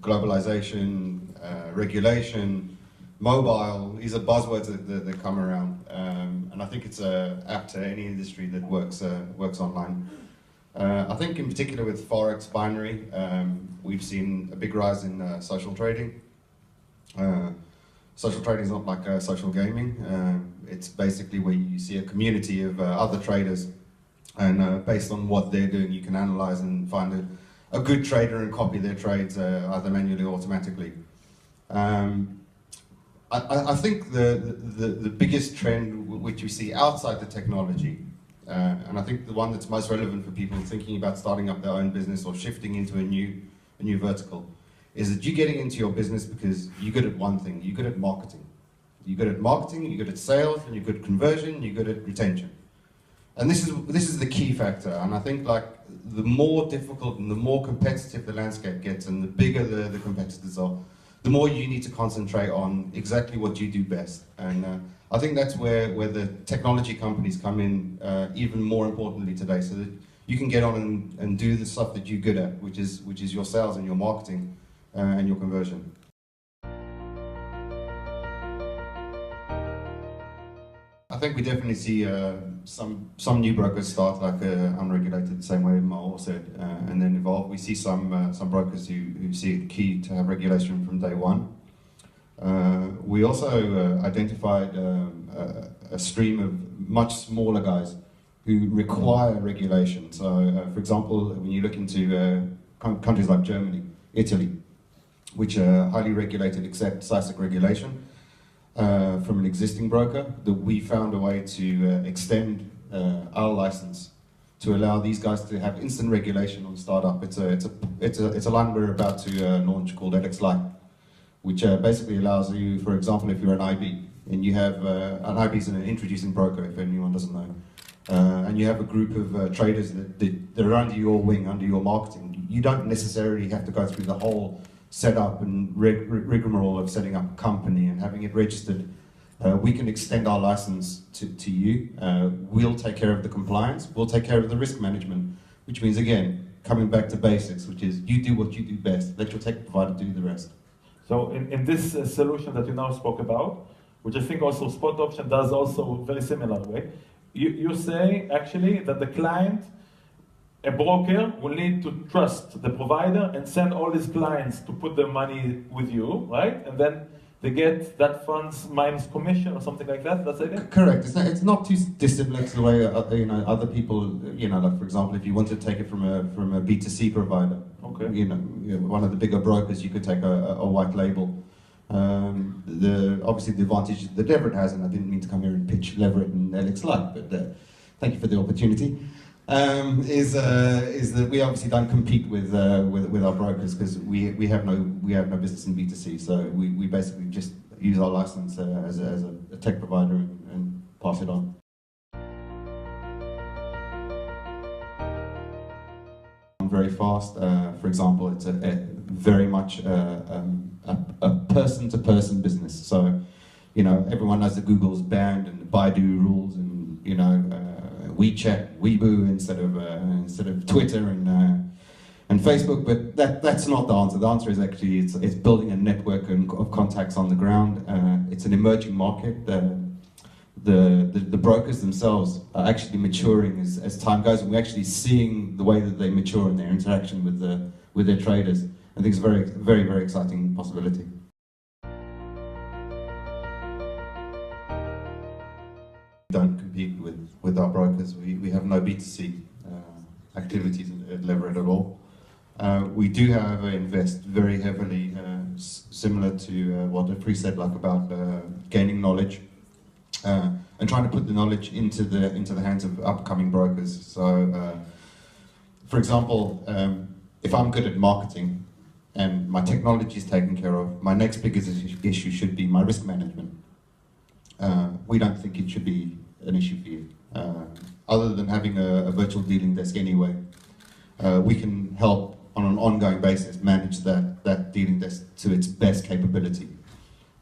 globalization, regulation, mobile. These are buzzwords that come around, and I think it's apt to any industry that works online. I think in particular with Forex binary, we've seen a big rise in social trading. Social trading is not like social gaming. It's basically where you see a community of other traders, and based on what they're doing, you can analyze and find a good trader and copy their trades either manually or automatically. I think the biggest trend which we see outside the technology, and I think the one that's most relevant for people thinking about starting up their own business or shifting into a new vertical, is that you're getting into your business because you're good at one thing. You're good at marketing. You're good at marketing, you're good at sales, and you're good at conversion, you're good at retention. And this is the key factor. And I think like the more difficult and the more competitive the landscape gets and the bigger the competitors are, the more you need to concentrate on exactly what you do best. And I think that's where the technology companies come in even more importantly today, so that you can get on and do the stuff that you're good at, which is your sales and your marketing and your conversion. I think we definitely see some new brokers start like unregulated, the same way Maor said, and then evolve. We see some brokers who see it key to have regulation from day one. We also identified a stream of much smaller guys who require regulation. So, for example, when you look into countries like Germany, Italy, which are highly regulated, accept SISAC regulation from an existing broker, that we found a way to extend our license to allow these guys to have instant regulation on startup. It's a line we're about to launch called Nicc, which basically allows you, for example, if you're an IB and you have an IB is an introducing broker, if anyone doesn't know, and you have a group of traders that are under your wing, under your marketing, you don't necessarily have to go through the whole setup and rigmarole of setting up a company and having it registered. We can extend our license to you. We'll take care of the compliance, we'll take care of the risk management, which means, again, coming back to basics, which is you do what you do best, let your tech provider do the rest. So in this solution that you now spoke about, which I think also Spot Option does also very similar way, you say actually that the client, a broker, will need to trust the provider and send all his clients to put their money with you, right? And then they get that funds minus commission or something like that. That's it. Correct. It's not too dissimilar to the way other people, like for example, if you want to take it from a B2C provider, okay, one of the bigger brokers, you could take a white label. Obviously the advantage that Leverett has, and I didn't mean to come here and pitch Leverett and Nicc, but thank you for the opportunity. Is that we obviously don't compete with our brokers, because we have no business in B2C, so we basically just use our license as a tech provider and pass it on. Very fast. For example, it's very much a person-to-person business. So, everyone knows that Google's banned and the Baidu rules, and WeChat, Weibo instead of Twitter and Facebook. But that's not the answer. The answer is actually it's building a network of contacts on the ground. It's an emerging market. The brokers themselves are actually maturing as time goes, and we're actually seeing the way that they mature in their interaction with their traders. I think it's a very, very, very exciting possibility. We don't compete with our brokers. We have no B2C activities at Leverett at all. We do, however, invest very heavily, similar to what Afri said, like about gaining knowledge. And trying to put the knowledge into the hands of upcoming brokers. So, for example, if I'm good at marketing and my technology is taken care of, my next biggest issue should be my risk management. We don't think it should be an issue for you, other than having a virtual dealing desk anyway. We can help on an ongoing basis manage that dealing desk to its best capability,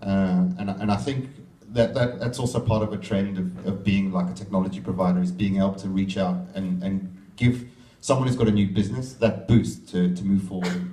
and I think that's also part of a trend of being like a technology provider, is being able to reach out and give someone who's got a new business that boost to move forward.